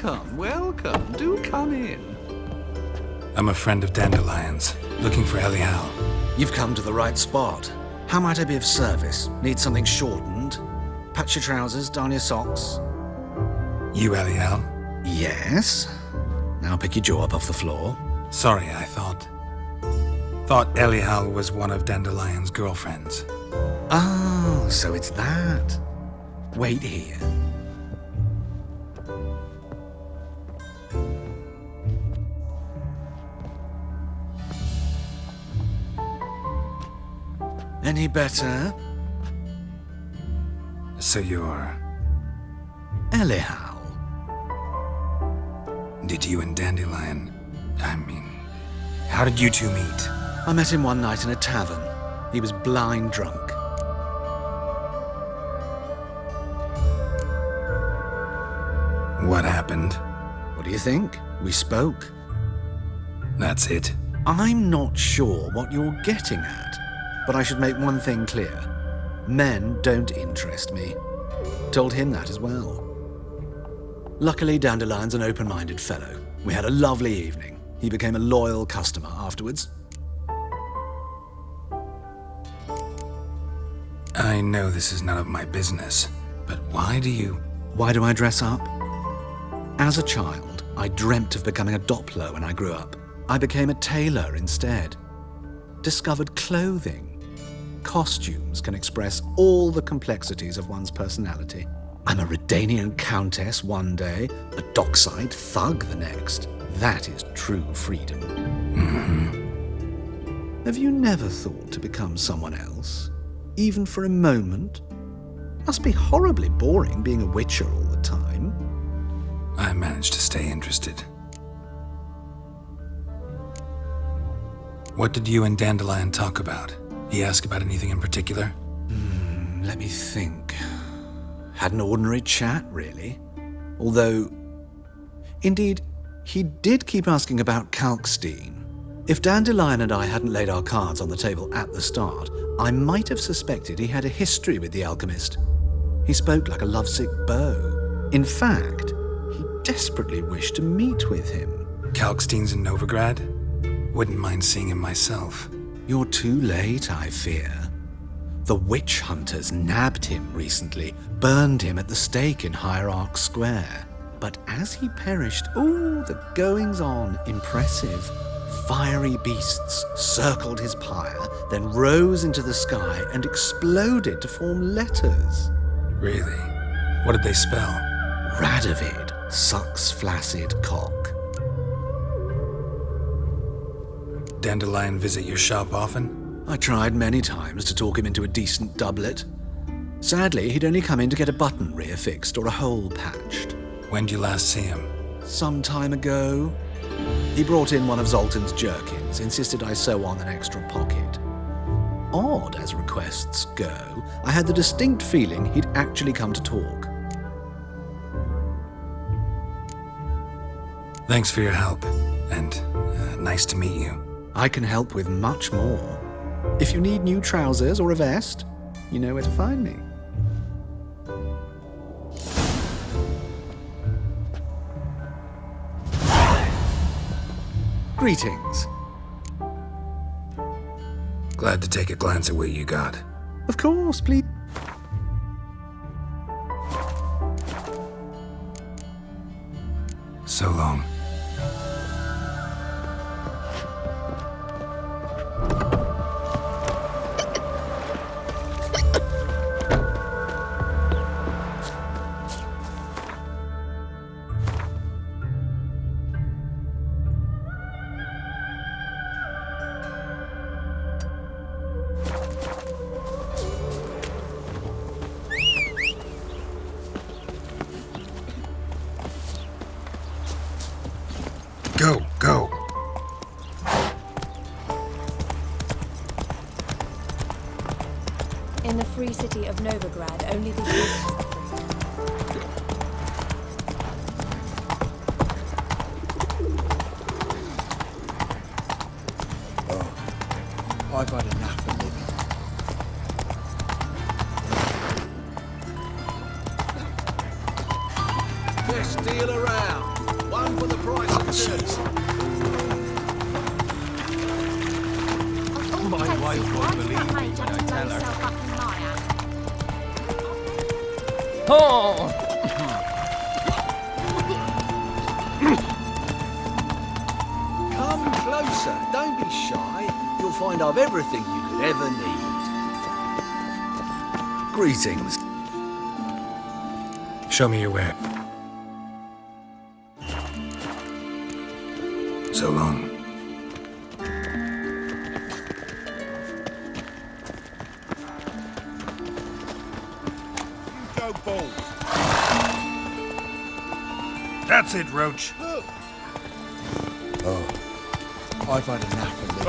welcome, welcome. Do come in. I'm a friend of Dandelion's, looking for Elial. You've come to the right spot. How might I be of service? Need something shortened? Patch your trousers, darn your socks. You Elial? Yes. Now pick your jaw up off the floor. Sorry, I thought Elial was one of Dandelion's girlfriends. Oh, so it's that. Wait here. Any better? So you're... Elial. Did you and Dandelion... how did you two meet? I met him one night in a tavern. He was blind drunk. What happened? What do you think? We spoke. That's it? I'm not sure what you're getting at, but I should make one thing clear. Men don't interest me. Told him that as well. Luckily, Dandelion's an open-minded fellow. We had a lovely evening. He became a loyal customer afterwards. I know this is none of my business, but why do I dress up? As a child, I dreamt of becoming a Doppler when I grew up. I became a tailor instead. Discovered clothing. Costumes can express all the complexities of one's personality. I'm a Redanian countess one day, a dockside thug the next. That is true freedom. Mm-hmm. Have you never thought to become someone else? Even for a moment? Must be horribly boring being a witcher all the time. I managed to stay interested. What did you and Dandelion talk about? He asked about anything in particular? Let me think. Had an ordinary chat, really. Although, indeed, he did keep asking about Kalkstein. If Dandelion and I hadn't laid our cards on the table at the start, I might have suspected he had a history with the alchemist. He spoke like a lovesick beau. In fact, he desperately wished to meet with him. Kalkstein's in Novigrad? Wouldn't mind seeing him myself. You're too late, I fear. The witch hunters nabbed him recently, burned him at the stake in Hierarch Square. But as he perished, the goings-on, impressive. Fiery beasts circled his pyre, then rose into the sky and exploded to form letters. Really? What did they spell? Radovid sucks flaccid cock. Dandelion visit your shop often? I tried many times to talk him into a decent doublet. Sadly, he'd only come in to get a button reaffixed or a hole patched. When did you last see him? Some time ago. He brought in one of Zoltan's jerkins, insisted I sew on an extra pocket. Odd as requests go, I had the distinct feeling he'd actually come to talk. Thanks for your help, and nice to meet you. I can help with much more. If you need new trousers or a vest, you know where to find me. Greetings. Glad to take a glance at what you got. Of course, please. So long. Go. In the free city of Novigrad, only the humans are free. I've had enough of living. Best deal around. One for the price of two. My wife won't believe me when I tell her. Oh! Come closer. Don't be shy. You'll find I've everything you could ever need. Greetings. Show me your way. So long. Go ball. That's it, Roach. I've had enough of this.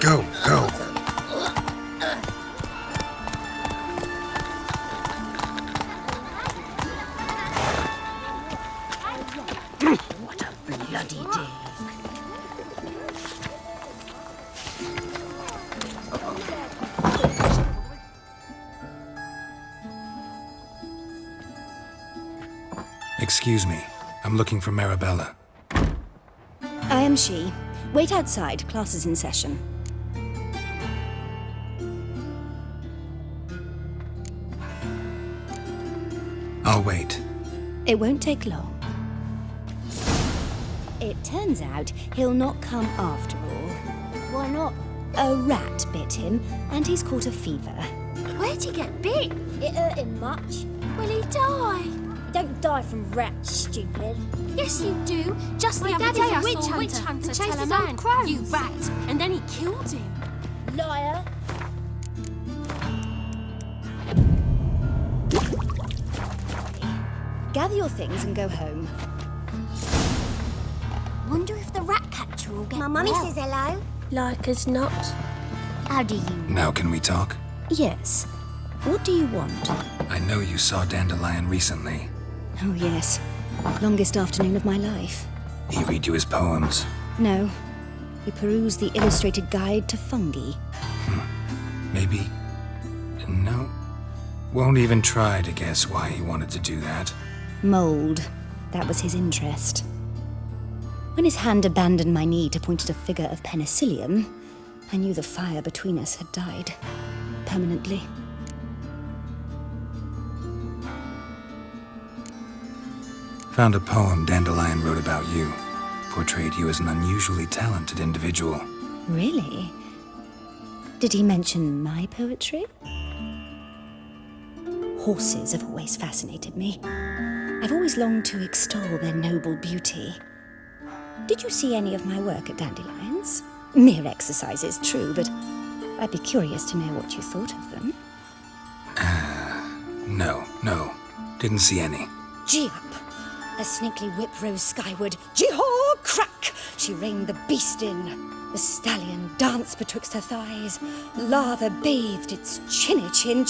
Go, go. Bloody dig. Excuse me. I'm looking for Marabella. I am she. Wait outside. Class is in session. I'll wait. It won't take long. It turns out he'll not come after all. Why not? A rat bit him, and he's caught a fever. Where'd he get bit? It hurt him much. Will he die? Don't die from rats, stupid. Yes, you do. Just the other day I saw a witch hunter chase his old crows. You rat. And then he killed him. Liar. Gather your things and go home. Wonder if the rat catcher will get My mummy says hello. Like as not. How do you? Now can we talk? Yes. What do you want? I know you saw Dandelion recently. Oh, yes. Longest afternoon of my life. He read you his poems. No. He perused the illustrated guide to fungi. Maybe. No. Won't even try to guess why he wanted to do that. Mold. That was his interest. When his hand abandoned my knee to point at a figure of penicillium, I knew the fire between us had died. Permanently. Found a poem Dandelion wrote about you. Portrayed you as an unusually talented individual. Really? Did he mention my poetry? Horses have always fascinated me. I've always longed to extol their noble beauty. Did you see any of my work at Dandelions? Mere exercises, true, but I'd be curious to know what you thought of them. No. Didn't see any. Gee up! A snaky whip rose skyward. Jee-haw! Crack! She reined the beast in. The stallion danced betwixt her thighs. Lather bathed its chinny chin.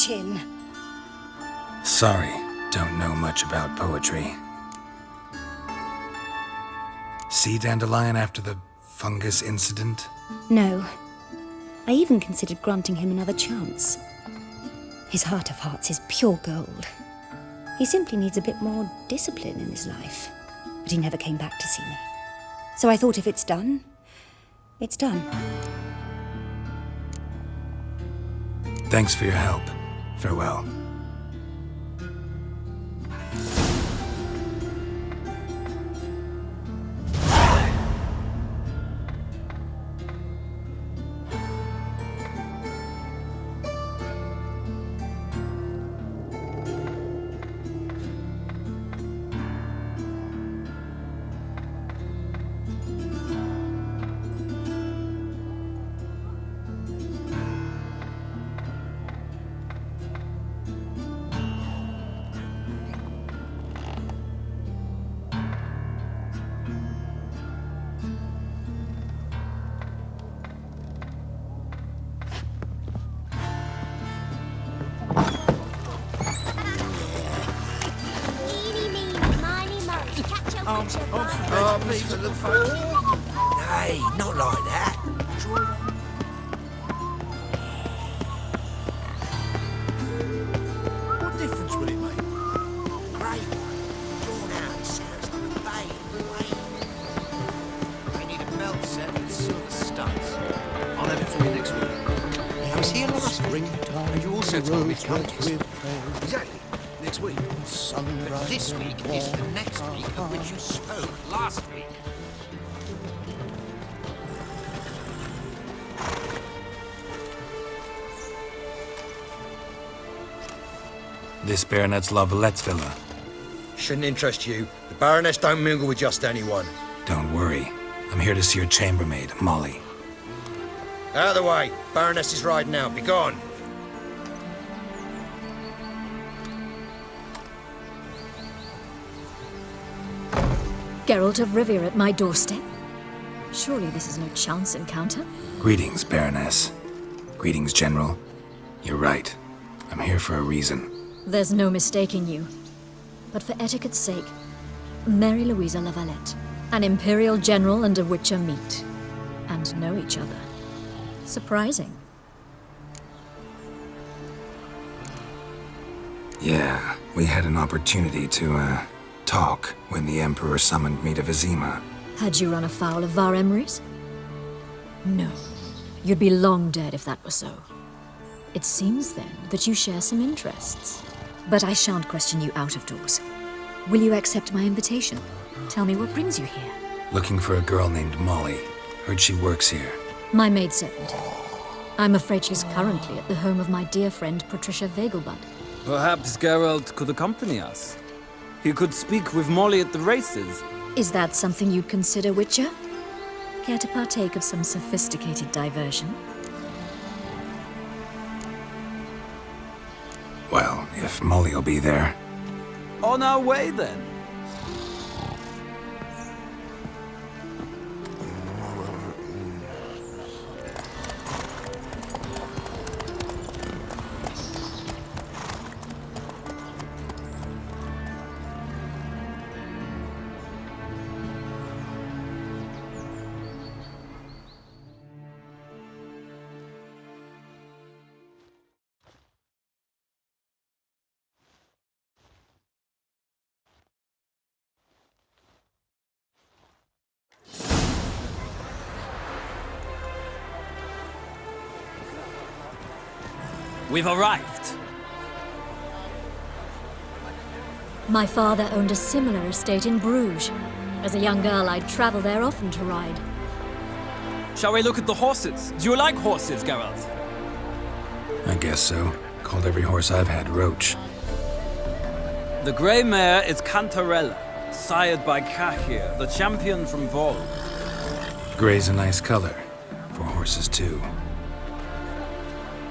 Sorry, don't know much about poetry. See Dandelion after the fungus incident? No. I even considered granting him another chance. His heart of hearts is pure gold. He simply needs a bit more discipline in his life. But he never came back to see me. So I thought if it's done, it's done. Thanks for your help. Farewell. Hey, not like that. Witcher told me coming. Exactly. Next week. But this week is the next week of which you spoke last week. This Baronet's La Valette's villa. Shouldn't interest you. The Baroness don't mingle with just anyone. Don't worry. I'm here to see your chambermaid, Molly. Out of the way. Baroness is riding out. Be gone. Geralt of Rivia at my doorstep? Surely this is no chance encounter? Greetings, Baroness. Greetings, General. You're right. I'm here for a reason. There's no mistaking you. But for etiquette's sake, Mary Louisa La Valette, an Imperial General and a Witcher meet. And know each other. Surprising. Yeah, we had an opportunity to, talk when the Emperor summoned me to Vizima. Had you run afoul of Var Emrys? No. You'd be long dead if that were so. It seems, then, that you share some interests. But I shan't question you out of doors. Will you accept my invitation? Tell me what brings you here. Looking for a girl named Molly. Heard she works here. My maidservant. I'm afraid she's currently at the home of my dear friend Patricia Vegelbud. Perhaps Geralt could accompany us. He could speak with Molly at the races. Is that something you'd consider, Witcher? Care to partake of some sophisticated diversion? Well, if Molly'll be there. On our way, then. We've arrived. My father owned a similar estate in Bruges. As a young girl, I'd travel there often to ride. Shall we look at the horses? Do you like horses, Geralt? I guess so. Called every horse I've had Roach. The grey mare is Cantarella, sired by Cahir, the champion from Vol. Gray's a nice color. For horses, too.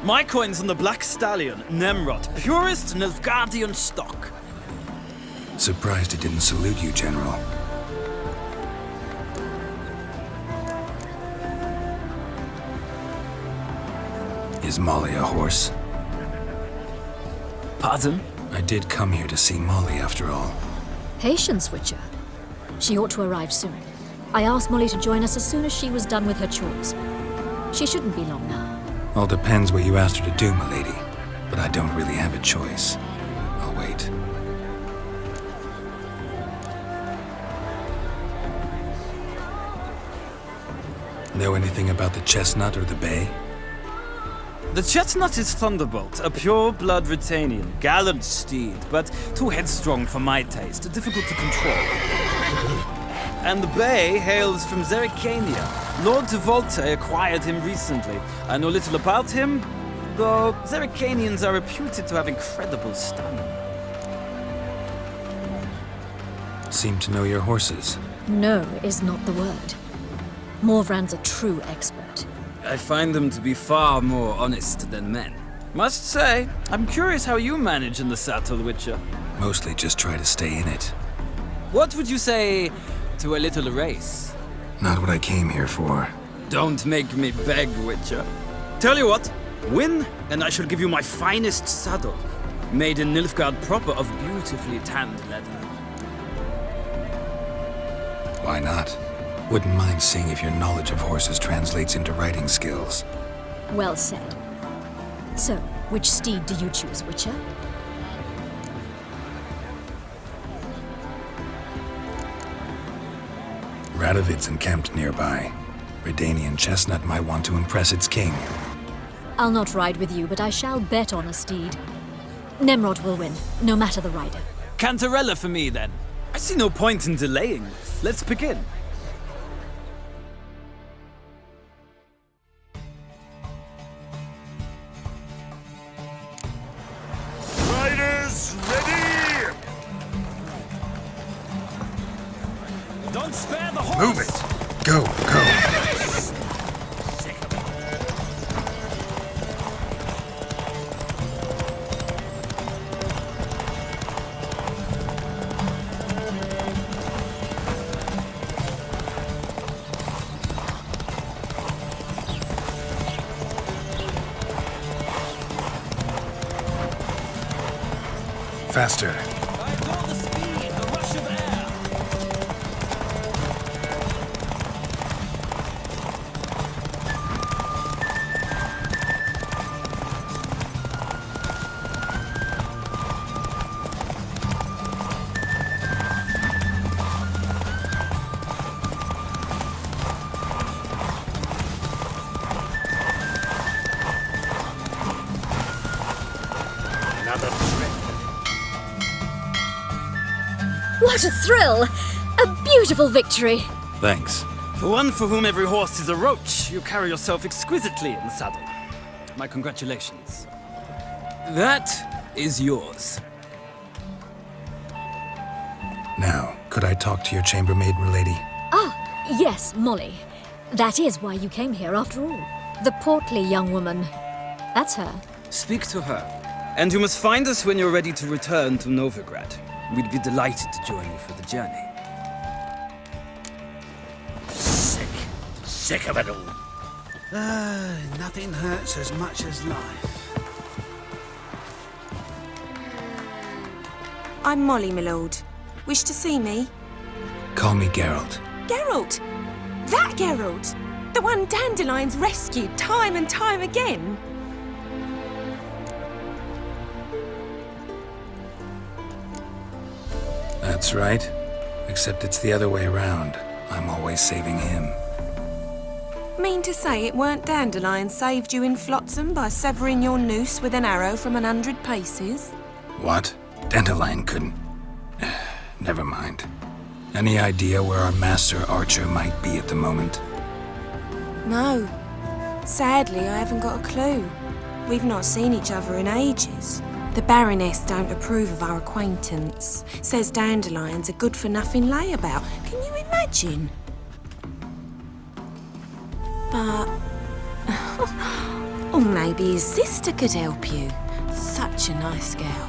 My coin's on the Black Stallion, Nemrod, purest Nilfgaardian stock. Surprised it didn't salute you, General. Is Molly a horse? Pardon? I did come here to see Molly, after all. Patience, Witcher. She ought to arrive soon. I asked Molly to join us as soon as she was done with her chores. She shouldn't be long now. All depends what you asked her to do, milady. But I don't really have a choice. I'll wait. Know anything about the Chestnut or the Bay? The Chestnut is Thunderbolt, a pure-blood Britannian, gallant steed, but too headstrong for my taste, difficult to control. And the Bay hails from Zerrikania. Lord de Volte acquired him recently. I know little about him, though Zerrikanians are reputed to have incredible stamina. Seem to know your horses. No is not the word. Morvran's a true expert. I find them to be far more honest than men. Must say, I'm curious how you manage in the saddle, Witcher. Mostly just try to stay in it. What would you say to a little race? Not what I came here for. Don't make me beg, Witcher. Tell you what, win, and I shall give you my finest saddle, made in Nilfgaard proper of beautifully tanned leather. Why not? Wouldn't mind seeing if your knowledge of horses translates into riding skills. Well said. So, which steed do you choose, Witcher? Radovid's encamped nearby. Redanian Chestnut might want to impress its king. I'll not ride with you, but I shall bet on a steed. Nemrod will win, no matter the rider. Cantarella for me, then. I see no point in delaying this. Let's begin. Riders, ready! Don't spare the horse! Move it! Go, go! Faster. I feel the speed, the rush of air. Another trip. What a thrill! A beautiful victory! Thanks. For one for whom every horse is a roach, you carry yourself exquisitely in the saddle. My congratulations. That is yours. Now, could I talk to your chambermaid, milady? Ah, yes, Molly. That is why you came here after all. The portly young woman. That's her. Speak to her. And you must find us when you're ready to return to Novigrad. We'd be delighted to join you for the journey. Sick of it all. Nothing hurts as much as life. I'm Molly, my lord. Wish to see me? Call me Geralt. Geralt! That Geralt! The one Dandelion's rescued time and time again! That's right. Except it's the other way around. I'm always saving him. Mean to say it weren't Dandelion saved you in Flotsam by severing your noose with an arrow from 100 paces? What? Dandelion couldn't. Never mind. Any idea where our master archer might be at the moment? No. Sadly, I haven't got a clue. We've not seen each other in ages. The Baroness don't approve of our acquaintance. Says Dandelion's a good-for-nothing layabout. Can you imagine? But... or maybe his sister could help you. Such a nice girl.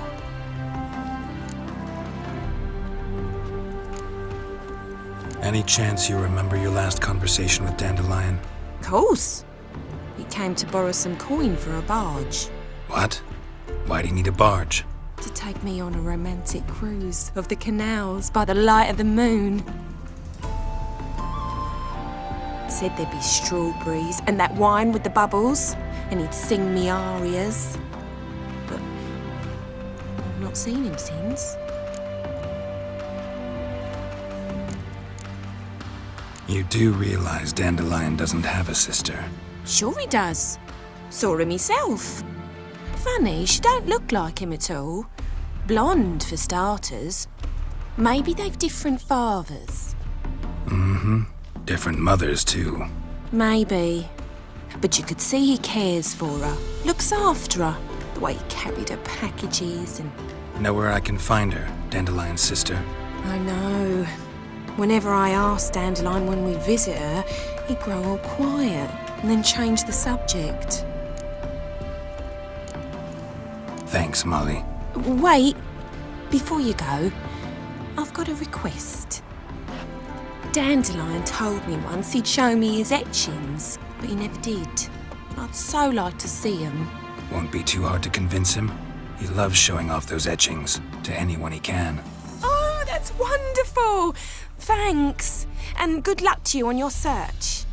Any chance you remember your last conversation with Dandelion? Of course. He came to borrow some coin for a barge. What? Why do you need a barge? To take me on a romantic cruise of the canals by the light of the moon. Said there'd be strawberries and that wine with the bubbles, and he'd sing me arias. But I've not seen him since. You do realize Dandelion doesn't have a sister. Sure he does. Saw him myself. Funny, she don't look like him at all. Blonde, for starters. Maybe they've different fathers. Mm-hmm. Different mothers, too. Maybe. But you could see he cares for her. Looks after her. The way he carried her packages and... Know where I can find her, Dandelion's sister? I know. Whenever I ask Dandelion when we visit her, he'd grow all quiet and then change the subject. Thanks, Molly. Wait. Before you go, I've got a request. Dandelion told me once he'd show me his etchings, but he never did. I'd so like to see them. Won't be too hard to convince him. He loves showing off those etchings to anyone he can. Oh, that's wonderful! Thanks, and good luck to you on your search.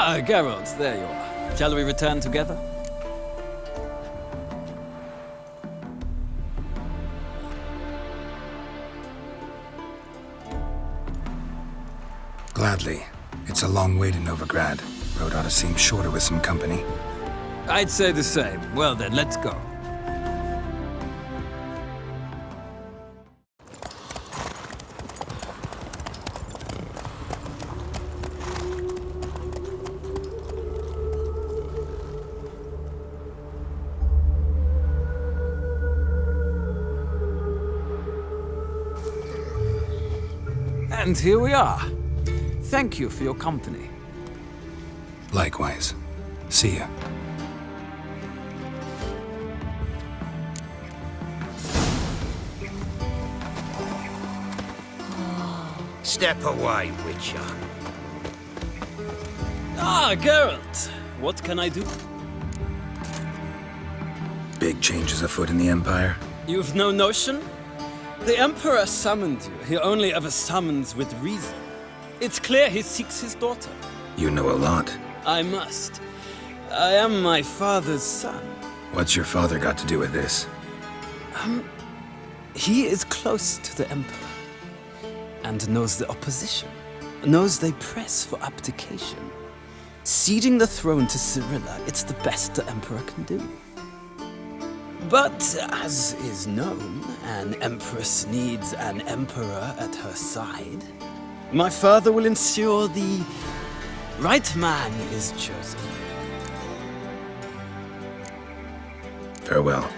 Ah, Geralt, there you are. Shall we return together? Gladly. It's a long way to Novigrad. Road ought to seem shorter with some company. I'd say the same. Well then, let's go. And here we are. Thank you for your company. Likewise. See ya. Step away, Witcher. Ah, Geralt. What can I do? Big changes afoot in the Empire. You've no notion? The Emperor summoned you. He only ever summons with reason. It's clear he seeks his daughter. You know a lot. I must. I am my father's son. What's your father got to do with this? He is close to the Emperor. And knows the opposition. Knows they press for abdication. Ceding the throne to Cirilla, it's the best the Emperor can do. But, as is known, an Empress needs an Emperor at her side. My father will ensure the right man is chosen. Farewell.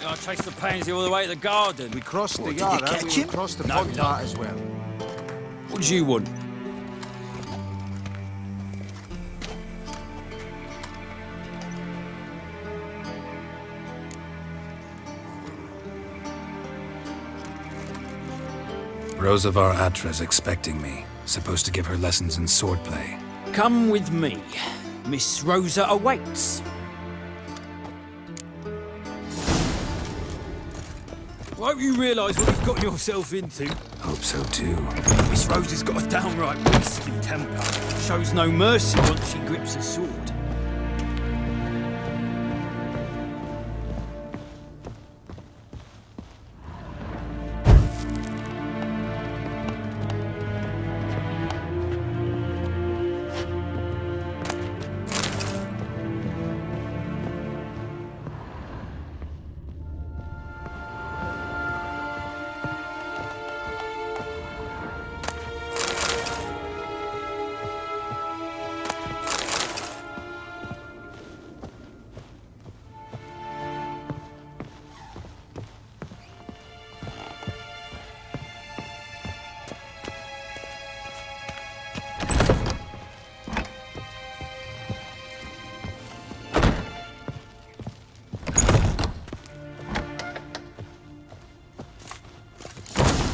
I chased the pansy all the way to the garden. We crossed the Did yard, you huh? catch We him? crossed the No, pond no. part as well. What do you want? Rosavar Atra's expecting me. Supposed to give her lessons in swordplay. Come with me. Miss Rosa awaits. Won't you realise what you've got yourself into? Hope so too. Miss Rosa's got a downright beastly temper. Shows no mercy once she grips a sword.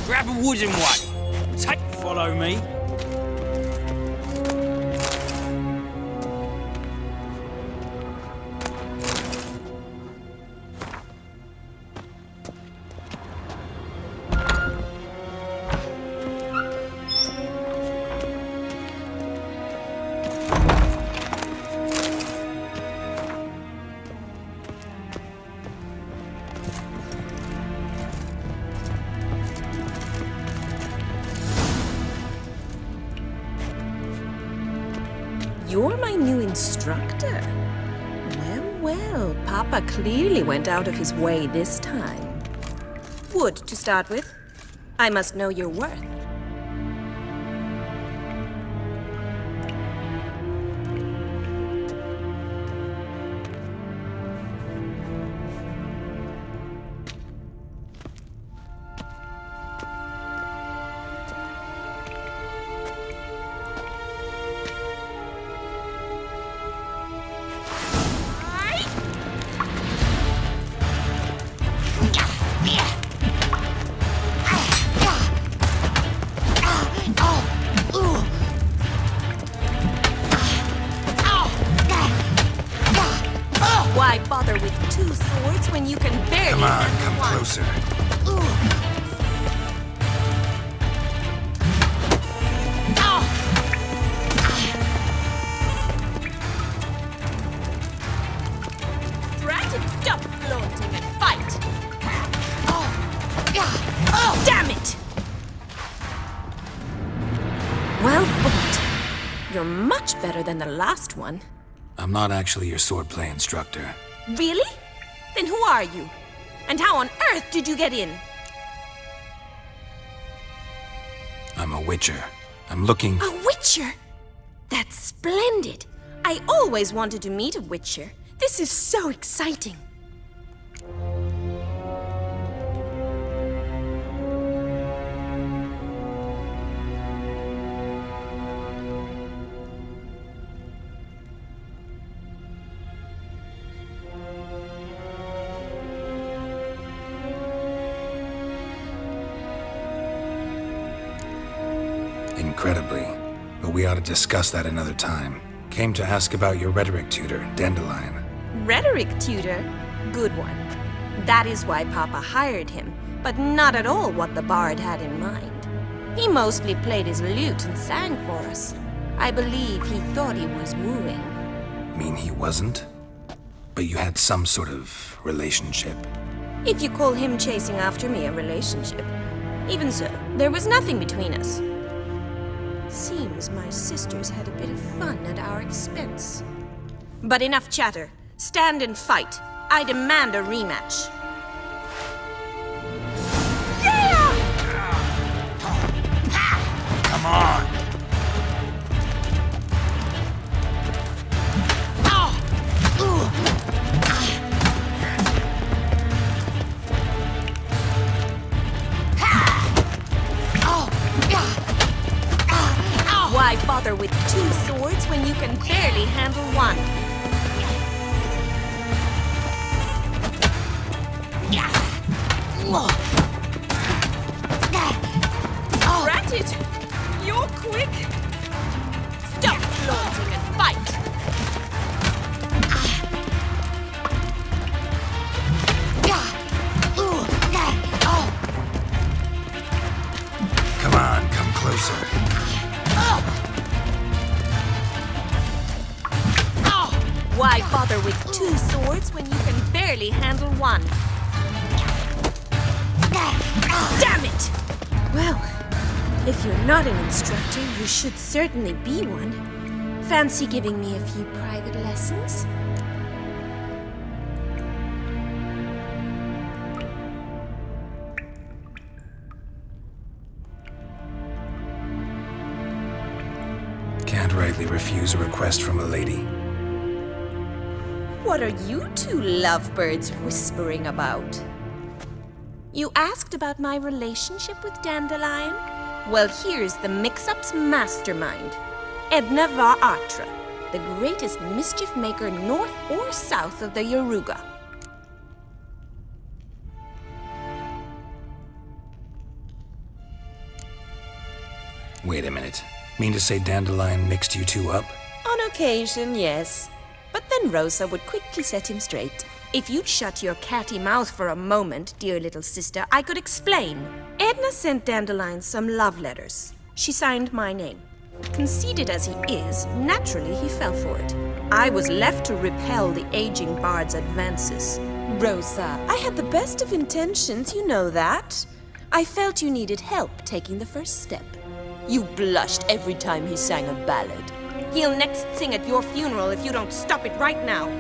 Grab a wooden one. Follow me. You're my new instructor? Well, well, Papa clearly went out of his way this time. Wood, to start with. I must know your worth. Why bother with two swords when you can closer. Drat it, stop flaunting and fight! Oh, damn it! Well fought. You're much better than the last one. I'm not actually your swordplay instructor. Really? Then who are you? And how on earth did you get in? I'm a witcher. I'm looking... A witcher? That's splendid. I always wanted to meet a witcher. This is so exciting. Incredibly. But we ought to discuss that another time. Came to ask about your rhetoric tutor, Dandelion. Rhetoric tutor? Good one. That is why Papa hired him, but not at all what the bard had in mind. He mostly played his lute and sang for us. I believe he thought he was wooing. Mean he wasn't? But you had some sort of relationship. If you call him chasing after me a relationship. Even so, there was nothing between us. Seems my sisters had a bit of fun at our expense. But enough chatter. Stand and fight. I demand a rematch. Come on! Why bother with two swords when you can barely handle one? Rat it! You're quick! Stop flaunting and fight! Come on, come closer. Why bother with two swords when you can barely handle one? Damn it! Well, if you're not an instructor, you should certainly be one. Fancy giving me a few private lessons? Can't rightly refuse a request from a lady. What are you two lovebirds whispering about? You asked about my relationship with Dandelion? Well, here's the mix-up's mastermind. Edna var Atra, the greatest mischief maker north or south of the Yaruga. Wait a minute. Mean to say Dandelion mixed you two up? On occasion, yes. But then Rosa would quickly set him straight. If you'd shut your catty mouth for a moment, dear little sister, I could explain. Edna sent Dandelion some love letters. She signed my name. Conceited as he is, naturally he fell for it. I was left to repel the aging bard's advances. Rosa, I had the best of intentions, you know that. I felt you needed help taking the first step. You blushed every time he sang a ballad. He'll next sing at your funeral if you don't stop it right now.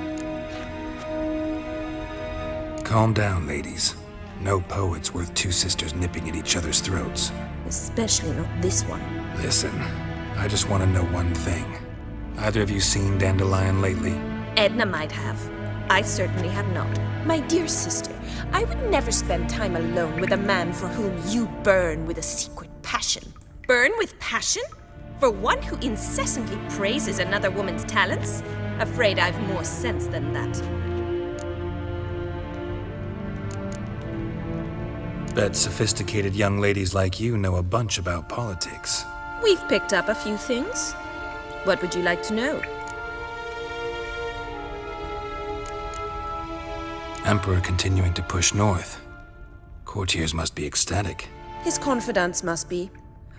Calm down, ladies. No poet's worth two sisters nipping at each other's throats. Especially not this one. Listen, I just want to know one thing. Either of you seen Dandelion lately? Edna might have. I certainly have not. My dear sister, I would never spend time alone with a man for whom you burn with a secret passion. Burn with passion? For one who incessantly praises another woman's talents? Afraid I've more sense than that. Bet sophisticated young ladies like you know a bunch about politics. We've picked up a few things. What would you like to know? Emperor continuing to push north. Courtiers must be ecstatic. His confidants must be.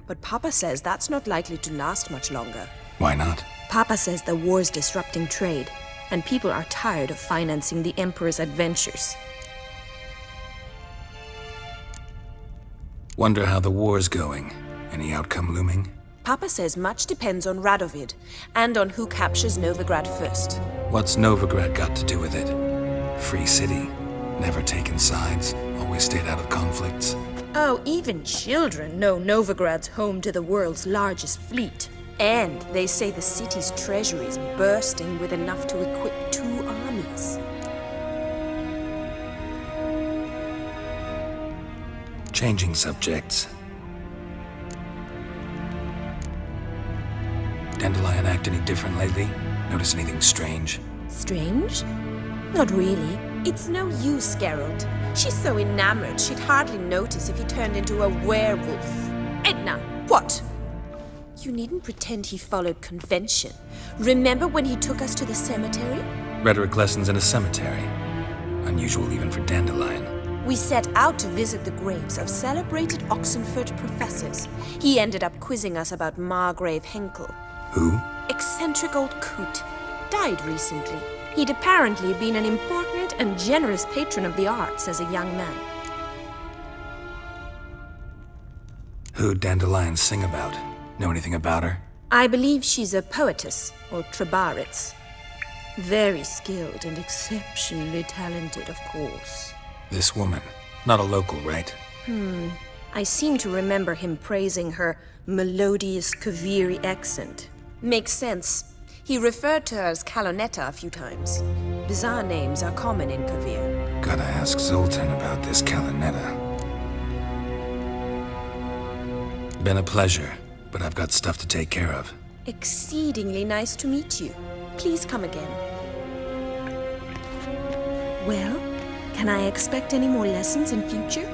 But Papa says that's not likely to last much longer. Why not? Papa says the war's disrupting trade, and people are tired of financing the Emperor's adventures. Wonder how the war's going. Any outcome looming? Papa says much depends on Radovid, and on who captures Novigrad first. What's Novigrad got to do with it? Free city. Never taken sides. Always stayed out of conflicts. Oh, even children know Novigrad's home to the world's largest fleet. And they say the city's treasury is bursting with enough to equip 2 armies. Changing subjects. Dandelion act any different lately? Notice anything strange? Strange? Not really. It's no use, Geralt. She's so enamored she'd hardly notice if he turned into a werewolf. Edna, what? You needn't pretend he followed convention. Remember when he took us to the cemetery? Rhetoric lessons in a cemetery. Unusual even for Dandelion. We set out to visit the graves of celebrated Oxenford professors. He ended up quizzing us about Margrave Henkel. Who? Eccentric old coot. Died recently. He'd apparently been an important and generous patron of the arts as a young man. Who'd Dandelion sing about? Know anything about her? I believe she's a poetess, or Trebaritz. Very skilled and exceptionally talented, of course. This woman. Not a local, right? I seem to remember him praising her melodious Kaviri accent. Makes sense. He referred to her as Calonetta a few times. Bizarre names are common in Kavir. Gotta ask Zoltan about this Calonetta. Been a pleasure, but I've got stuff to take care of. Exceedingly nice to meet you. Please come again. Well, can I expect any more lessons in future?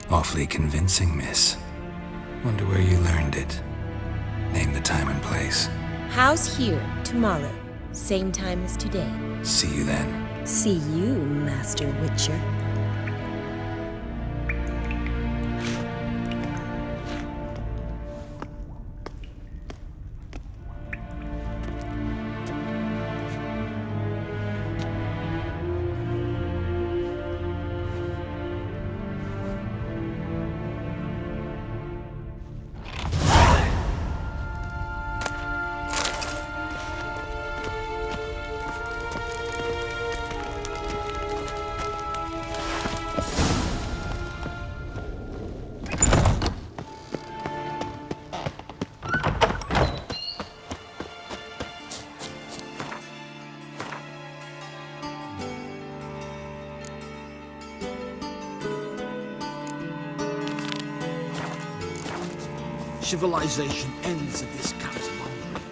Awfully convincing, miss. Wonder where you learned it. Name the time and place. House here, tomorrow. Same time as today. See you then. See you, Master Witcher. Civilization ends and this comes wandering.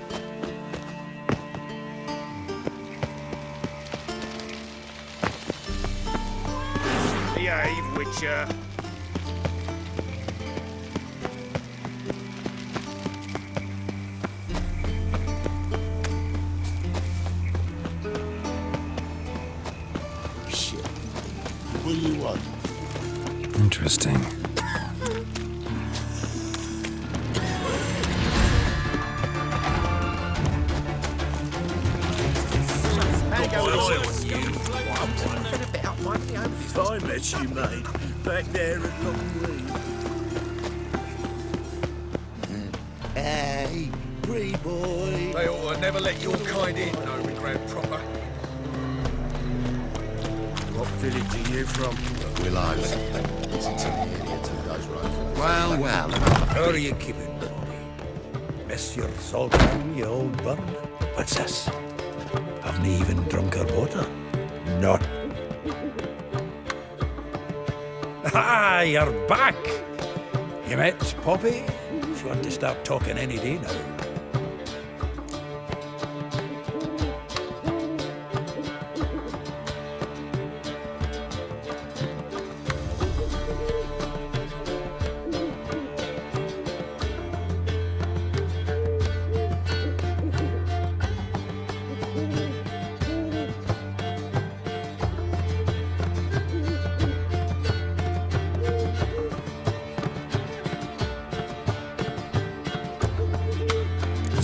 Behave, Witcher. Shit. What do you want? Interesting. I met you, mate, back there at Longleat. Hey, free boy. They ought to never let your kind in, Novigrad proper. What village are you from? Will Island. It's until the idiots who goes right. Well. How do you keep it, Bobby? Miss your Zoltan, you old bird? What's this? Haven't even drunk her water? Not. Ah, you're back! You met Poppy? She want to start talking any day now.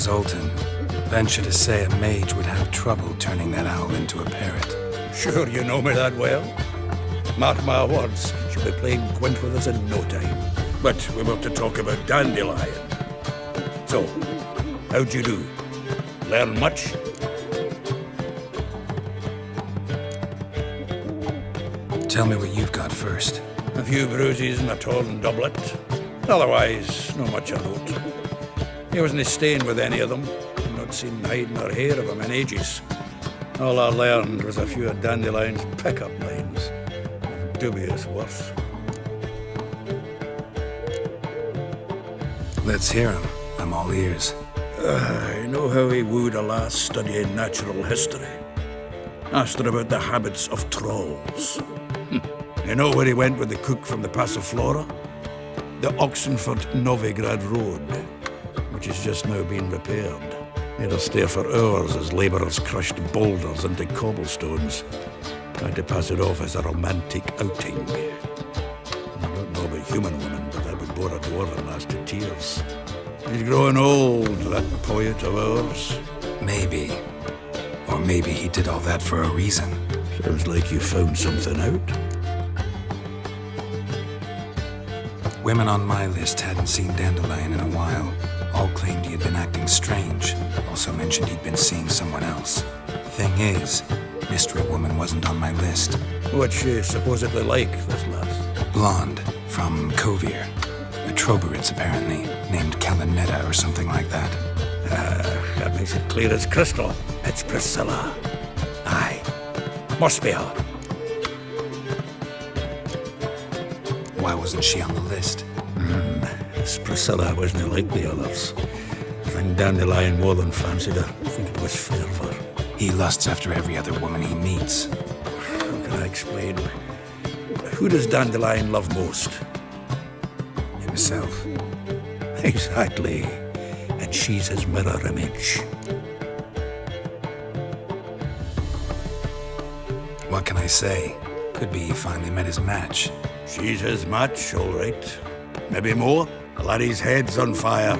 Zoltan. Venture to say a mage would have trouble turning that owl into a parrot. Sure you know me that well. Mark my words, she'll be playing Gwent with us in no time. But we're about to talk about Dandelion. So, how'd you do? Learn much? Tell me what you've got first. A few bruises and a torn doublet. Otherwise, not much of note. He wasn't staying with any of them. I've not seen hide nor hair of him in ages. All I learned was a few of Dandelion's pickup lines. Of dubious worth. Let's hear him. I'm all ears. I know how he wooed a lass studying natural history. Asked her about the habits of trolls. You know where he went with the cook from the Passiflora? The Oxenford Novigrad Road, which is just now being repaired. Made us stare for hours as labourers crushed boulders into cobblestones, trying to pass it off as a romantic outing. I don't know about human women, but that would bore a dwarven lass to tears. He's growing old, that poet of ours. Maybe. Or maybe he did all that for a reason. Sounds like you found something out. Women on my list hadn't seen Dandelion in a while. All claimed he had been acting strange. Also mentioned he'd been seeing someone else. Thing is, Mystery Woman wasn't on my list. What's she supposedly like, this lass? Blonde, from Kovir. A Troberits, apparently, named Kalanetta or something like that. That makes it clear as crystal. It's Priscilla. Aye. Must be her. Why wasn't she on the list? This Priscilla wasn't like the others. I think Dandelion more than fancied her. I think it was fervour. He lusts after every other woman he meets. How can I explain? Who does Dandelion love most? Himself. Exactly. And she's his mirror image. What can I say? Could be he finally met his match. She's his match, all right. Maybe more. The laddie's head's on fire.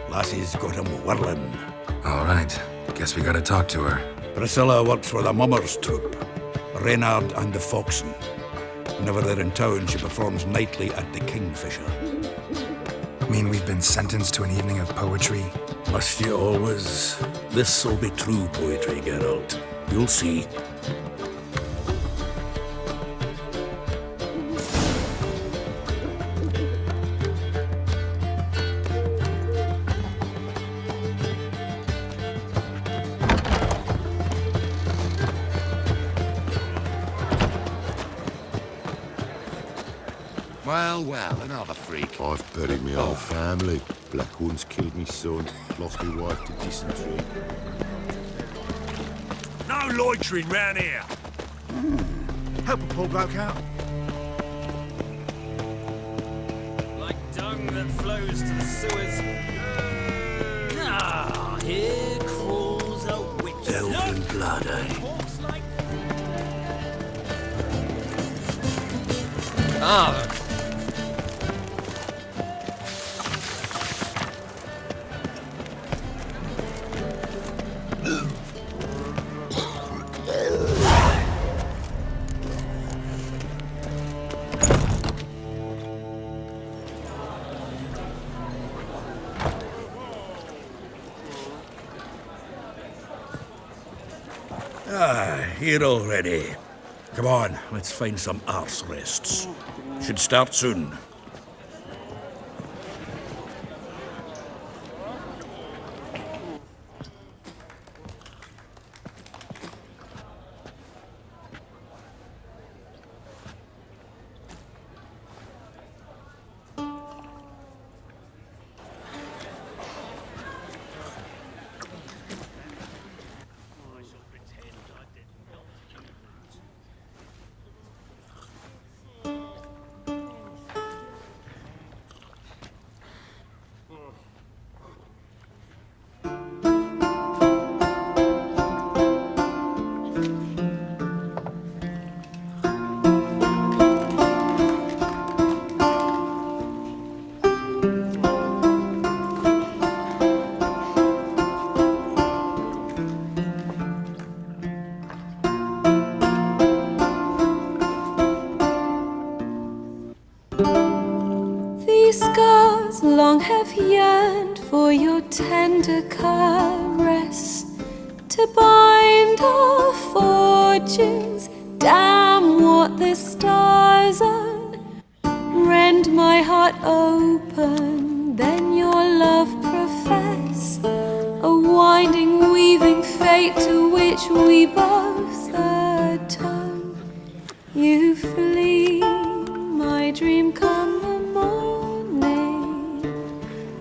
Lassie's got him whirling. All right. Guess we gotta talk to her. Priscilla works for the Mummers troupe. Reynard and the Foxen. Whenever they're in town, she performs nightly at the Kingfisher. Mean we've been sentenced to an evening of poetry? Must you always? This'll be true poetry, Geralt. You'll see. Well, another freak. I've buried my whole family. Blackhorn's killed me son, lost my wife to dysentery. No loitering round here. Help a poor bloke out. Like dung that flows to the sewers. Ah, here crawls a witch. Elven blood, eh? Ah, Here already. Come on, let's find some arse rests. Should start soon. hearts long have yearned for your tender caress, to bind our fortunes. Damn what the stars own. Rend my heart open, then your love profess, a winding, weaving fate to which we both atone. You flee, my dream come the morning.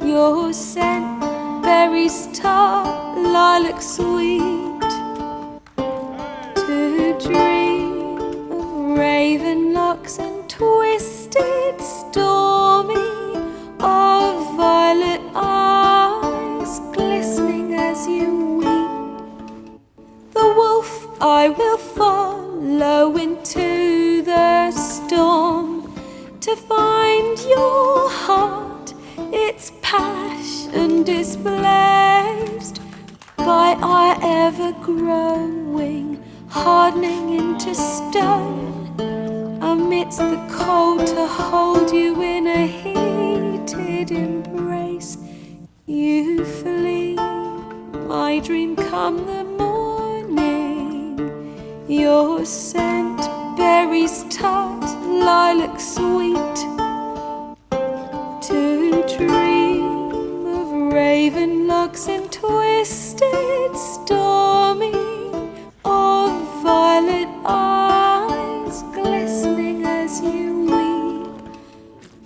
Your scent, berries tart, lilac sweet, to dream of raven locks and twisted, stormy, of violet eyes glistening as you weep. The wolf I will follow into the storm, to find your heart, its passion displaced by our ever-growing, hardening into stone. Amidst the cold, to hold you in a heated embrace. You flee, my dream come the morning. Your scent, berries tart, lilac sweet, to dream of raven locks and twisted, stormy, of violet eyes glistening as you weep.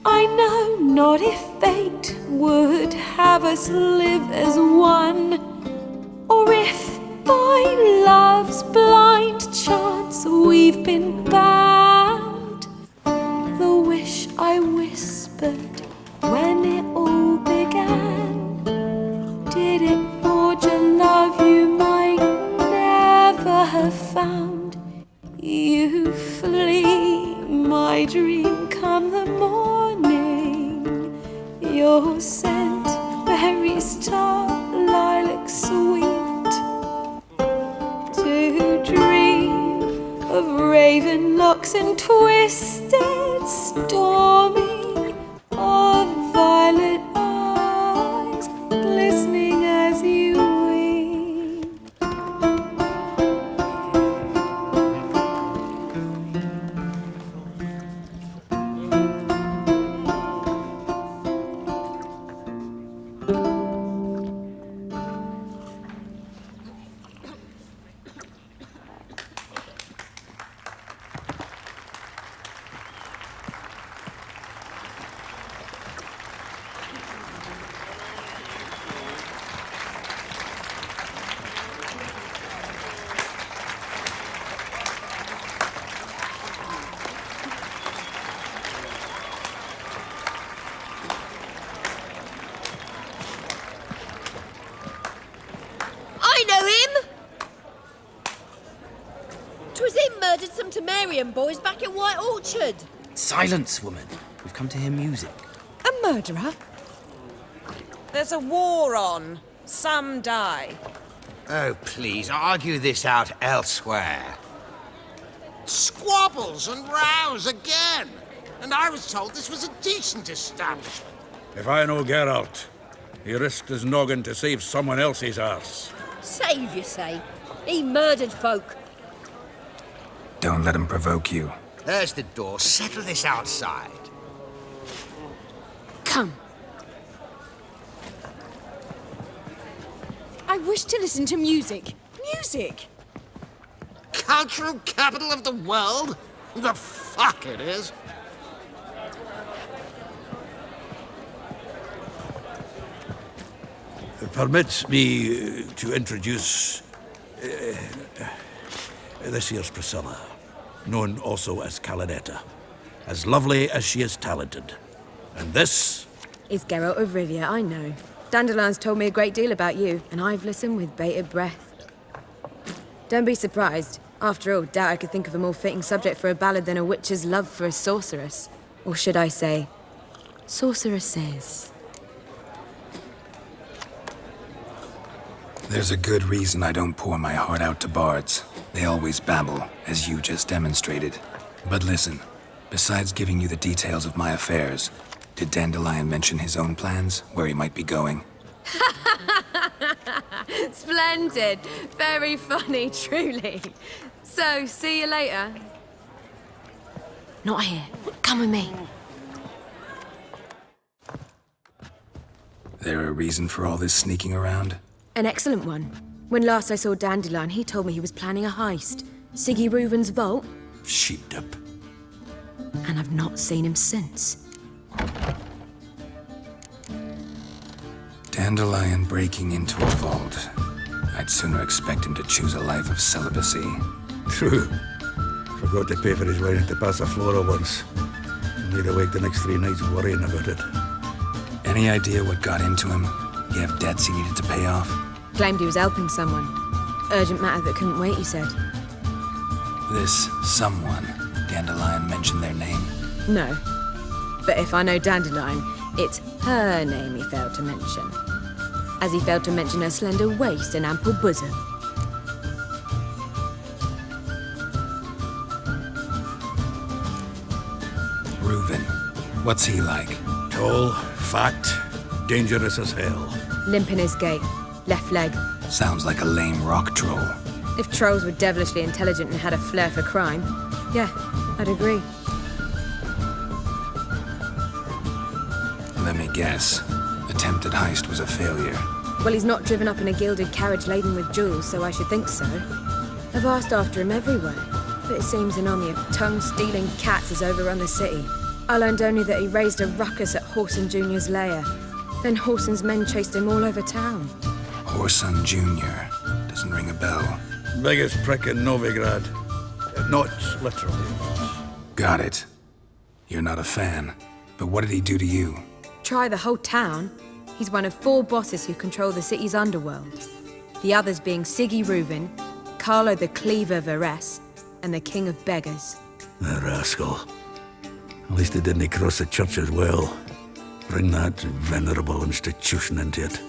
I know not if fate would have us live as one, or if by love's blind chance we've been bound. The wish I whispered when it all began, did it forge a love you might never have found? You flee, my dream come the morning. Your scent, berries tart, lilac sweet, to dream of raven locks and twisted, stormy, of violet eyes glistening as you weep. Boys back in White Orchard. Silence, woman. We've come to hear music. A murderer? There's a war on. Some die. Oh, please, argue this out elsewhere. Squabbles and rows again! And I was told this was a decent establishment. If I know Geralt, he risked his noggin to save someone else's arse. Save, you say? He murdered folk. Don't let him provoke you. There's the door. Settle this outside. Come. I wish to listen to music. Music! Cultural capital of the world? The fuck it is. Permit me to introduce this here's Priscilla, known also as Calinetta, as lovely as she is talented. And this is Geralt of Rivia, I know. Dandelion's told me a great deal about you, and I've listened with bated breath. Don't be surprised. After all, doubt I could think of a more fitting subject for a ballad than a witch's love for a sorceress. Or should I say, sorceresses. There's a good reason I don't pour my heart out to bards. They always babble, as you just demonstrated. But listen, besides giving you the details of my affairs, Did Dandelion mention his own plans, where he might be going? Splendid. Very funny, truly. So, see you later. Not here. Come with me. There a reason for all this sneaking around? An excellent one. When last I saw Dandelion, he told me he was planning a heist. Siggy Reuven's vault. Sheeped up. And I've not seen him since. Dandelion breaking into a vault. I'd sooner expect him to choose a life of celibacy. True. Forgot to pay for his way into Passaflora once. Laid awake the next 3 nights worrying about it. Any idea what got into him? He have debts he needed to pay off? Claimed he was helping someone. Urgent matter that couldn't wait, he said. This someone, Dandelion mentioned their name? No. But if I know Dandelion, it's her name he failed to mention. As he failed to mention her slender waist and ample bosom. Reuven. What's he like? Tall, fat, dangerous as hell. Limp in his gait. Left leg. Sounds like a lame rock troll. If trolls were devilishly intelligent and had a flair for crime, yeah, I'd agree. Let me guess. Attempted heist was a failure. Well, he's not driven up in a gilded carriage laden with jewels, so I should think so. I've asked after him everywhere, but it seems an army of tongue-stealing cats has overrun the city. I learned only that he raised a ruckus at Whoreson Jr.'s lair. Then Whoreson's men chased him all over town. Whoreson Jr. Doesn't ring a bell. Biggest prick in Novigrad. Not literally. Got it. You're not a fan. But what did he do to you? Try the whole town. He's one of 4 bosses who control the city's underworld. The others being Siggy Reuven, Carlo the Cleaver Varese, and the King of Beggars. The rascal. At least he didn't cross the church as well. Bring that venerable institution into it.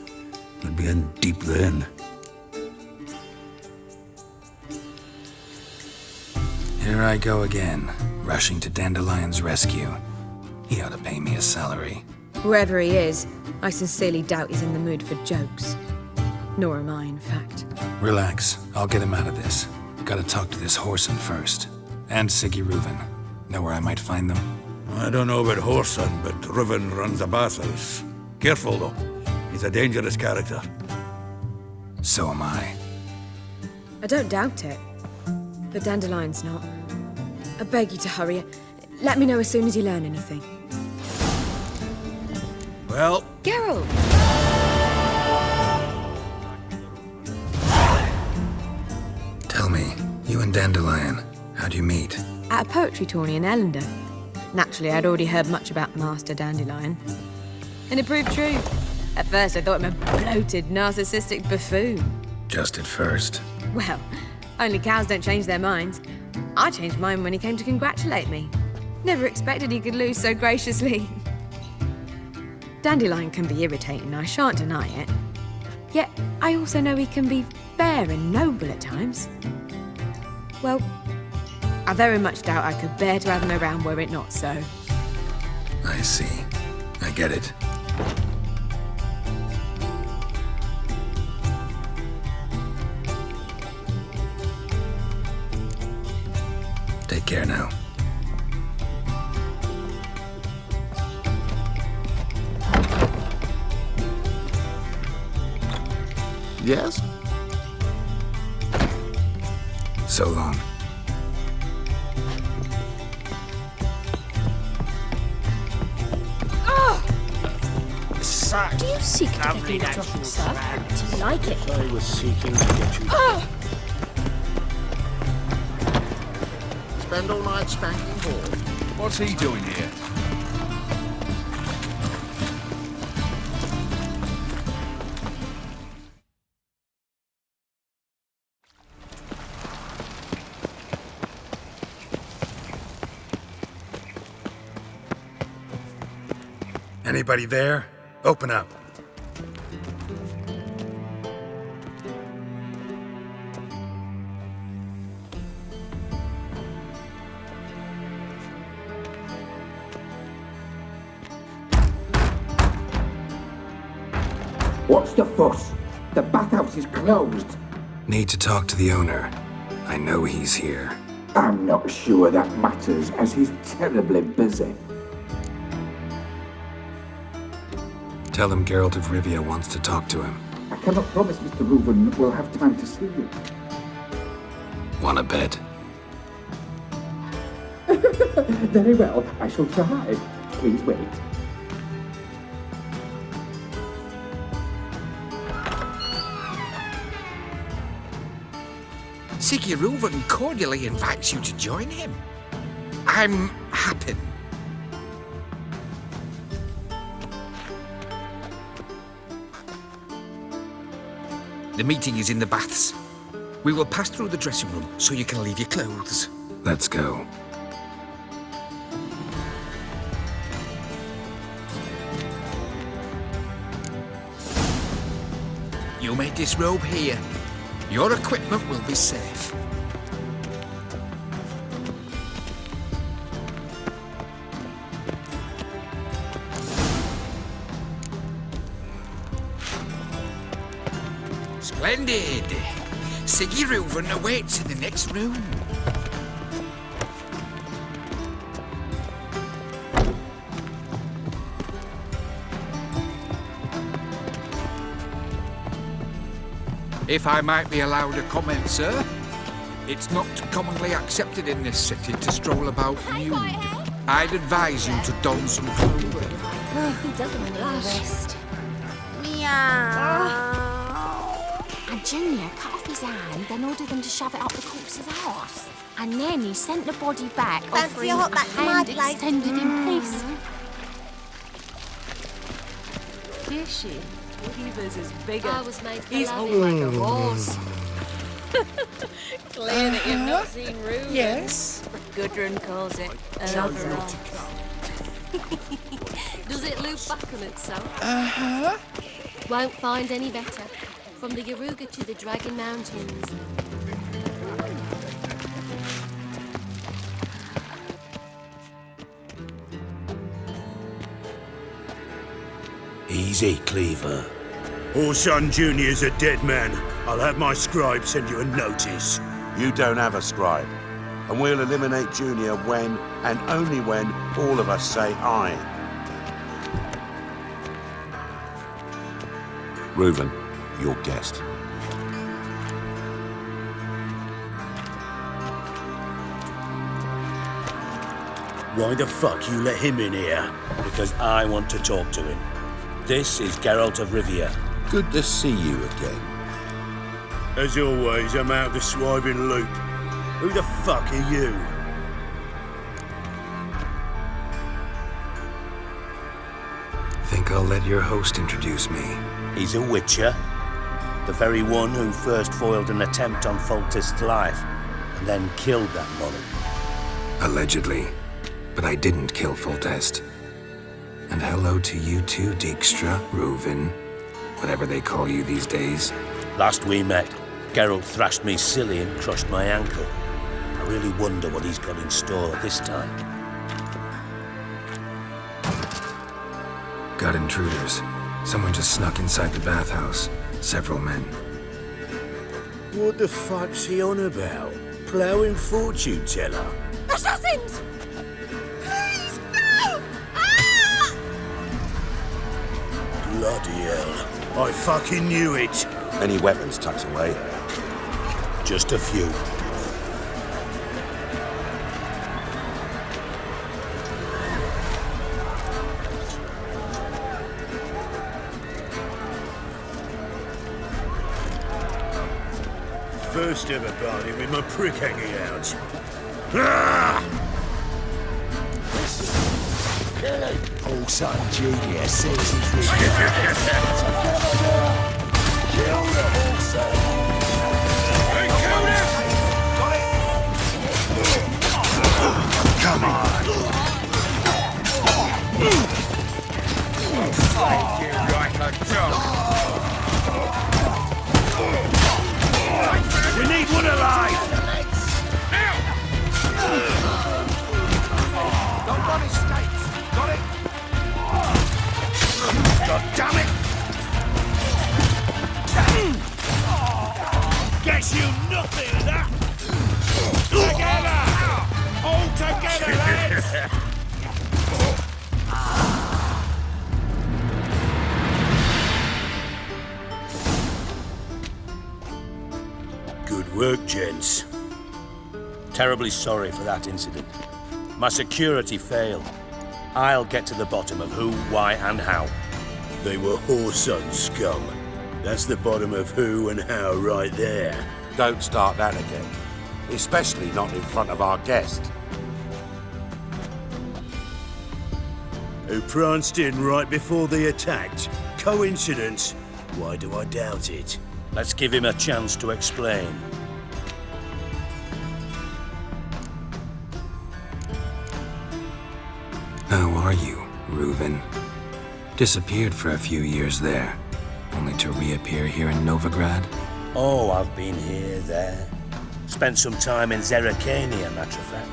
We'd be in deep then. Here I go again, rushing to Dandelion's rescue. He ought to pay me a salary. Whoever he is, I sincerely doubt he's in the mood for jokes. Nor am I, in fact. Relax, I'll get him out of this. Gotta talk to this Whoreson first. And Siggy Reuven. Know where I might find them? I don't know about Whoreson, but Reuven runs a bathhouse. Careful, though. He's a dangerous character. So am I. I don't doubt it. But Dandelion's not. I beg you to hurry. Let me know as soon as you learn anything. Well... Geralt! Tell me, you and Dandelion, how'd you meet? At a poetry tourney in Ellendale. Naturally, I'd already heard much about Master Dandelion. And it proved true. At first, I thought him a bloated, narcissistic buffoon. Just at first. Well, only cows don't change their minds. I changed mine when he came to congratulate me. Never expected he could lose so graciously. Dandelion can be irritating, I shan't deny it. Yet, I also know he can be fair and noble at times. Well, I very much doubt I could bear to have him around were it not so. I see. I get it. Take care now. Yes? So long. Do you seek to get me to drop you, sir? Do you like it? I was seeking to get you. Spend all night spanking balls. What's he doing here? Anybody there? Open up. What's the fuss? The bathhouse is closed. Need to talk to the owner. I know he's here. I'm not sure that matters, as he's terribly busy. Tell him Geralt of Rivia wants to talk to him. I cannot promise Mr. Reuven will have time to see you. Wanna bet? Very well, I shall try. Please wait. Siggy Reuven cordially invites you to join him. I'm happy. The meeting is in the baths. We will pass through the dressing room so you can leave your clothes. Let's go. You may disrobe here. Your equipment will be safe. Splendid! Siggy Reuven awaits in the next room. If I might be allowed a comment, sir, it's not commonly accepted in this city to stroll about nude. I'd advise you to don some clothing. He doesn't want any rest. And Junior cut off his hand, then ordered them to shove it up the corpse's arse. And then he sent the body back, offering a hand extended in peace. Is she? Heathers is bigger. I was made for He's loving. hung like a horse. Clear that you've not seen Reuven. Yes. Gudrun calls it an overall. Does it loop back on itself? Uh-huh. Won't find any better. From the Yaruga to the Dragon Mountains. Easy, Cleaver. Orson Jr.'s a dead man. I'll have my scribe send you a notice. You don't have a scribe. And we'll eliminate Junior when, and only when, all of us say aye. Reuven, your guest. Why the fuck you let him in here? Because I want to talk to him. This is Geralt of Rivia. Good to see you again. As always, I'm out of the swiving loop. Who the fuck are you? Think I'll let your host introduce me. He's a witcher. The very one who first foiled an attempt on Foltest's life, and then killed that monarch. Allegedly. But I didn't kill Foltest. And hello to you too, Dijkstra, Reuven, whatever they call you these days. Last we met, Geralt thrashed me silly and crushed my ankle. I really wonder what he's got in store this time. Got intruders. Someone just snuck inside the bathhouse. Several men. What the fuck's he on about? Ploughing fortune teller? Assassins! Please, no! Ah! Bloody hell. I fucking knew it. Any weapons tucked away? Just a few. First ever party with my prick hanging out. Ah! Paul Sutton Jr. says he's Kill the Come on. Thank you, like a dog. We need one alive! Don't run escapes. Got it? God damn it! nothing, that! Together! All together, lads! Good work, gents. Terribly sorry for that incident. My security failed. I'll get to the bottom of who, why, and how. They were Whoreson scum. That's the bottom of who and how right there. Don't start that again. Especially not in front of our guest. Who pranced in right before they attacked. Coincidence? Why do I doubt it? Let's give him a chance to explain. How are you, Reuven? Disappeared for a few years there, only to reappear here in Novigrad? Oh, I've been here, there. Spent some time in Zerrikania, matter of fact.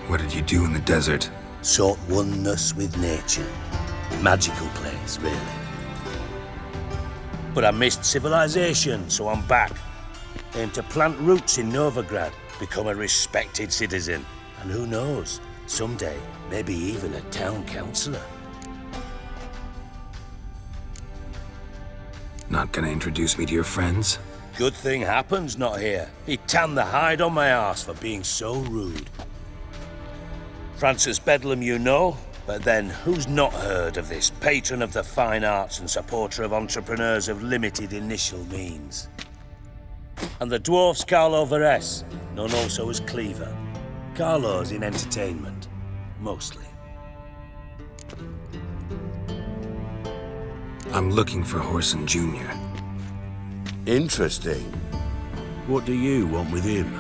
What did you do in the desert? Sought oneness with nature. Magical place, really. But I missed civilization, so I'm back. Aim to plant roots in Novigrad, become a respected citizen. And who knows, someday, maybe even a town councillor. Not gonna introduce me to your friends? Good thing Happen's not here. He tanned the hide on my arse for being so rude. Francis Bedlam you know, but then who's not heard of this patron of the fine arts and supporter of entrepreneurs of limited initial means? And the dwarf's Carlo Veres, known also as Cleaver. Carlo's in entertainment, mostly. I'm looking for Whoreson Jr. Interesting. What do you want with him?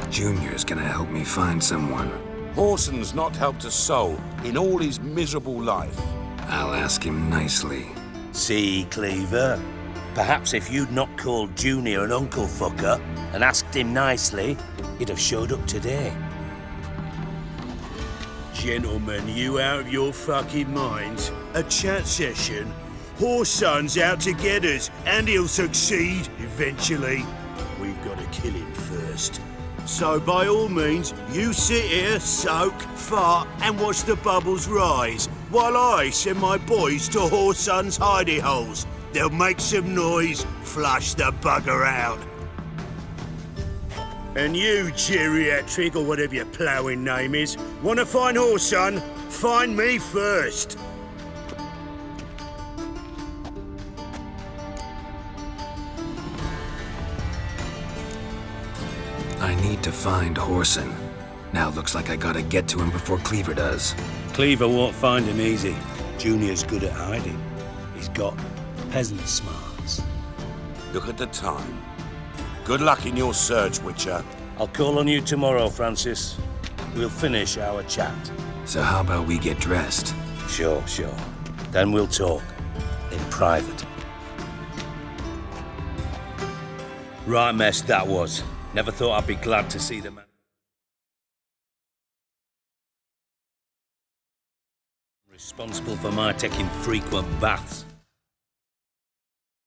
Junior's gonna help me find someone. Whoreson's not helped a soul in all his miserable life. I'll ask him nicely. See, Cleaver? Perhaps if you'd not called Junior an uncle fucker and asked him nicely, he'd have showed up today. Gentlemen, you out of your fucking minds? A chat session? Whoreson's out to get us, and he'll succeed eventually. We've got to kill him first. So by all means, you sit here, soak, fart, and watch the bubbles rise, while I send my boys to Whoreson's hidey holes. They'll make some noise, flush the bugger out. And you, geriatric, or whatever your ploughing name is, want to find Whoreson? Find me first. I need to find Whoreson. Now looks like I gotta get to him before Cleaver does. Cleaver won't find him easy. Junior's good at hiding. He's got peasant smarts. Look at the time. Good luck in your search, Witcher. I'll call on you tomorrow, Francis. We'll finish our chat. So how about we get dressed? Sure. Then we'll talk. In private. Right mess that was. Never thought I'd be glad to see the man responsible for my taking frequent baths.